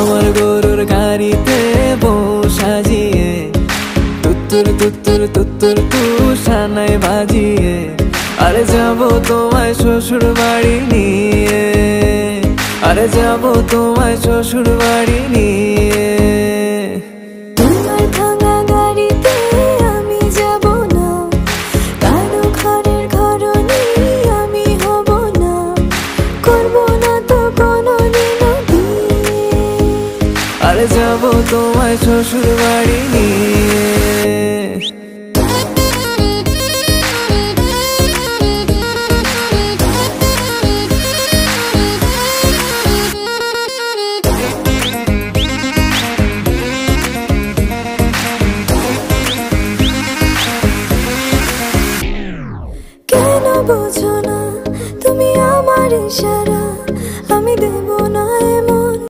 আমার গরুর গাড়িতে বউ সাজিয়ে তুত্তুর তুত্তুর তুত্তুর তুষানায় বাজিয়ে আরে যাবো তোমায় শ্বশুর বাড়ি নিয়ে, আরে যাবো তোমায় শ্বশুর বাড়ি নিয়ে। তোমার ভাঙা গাড়িতে আমি যাব না, কারো ঘরের ঘরনি আমি হব না, করব না তো কোনোদিনও বিয়ে। আরে যাবো তোমায় শ্বশুর বাড়ি নিয়ে।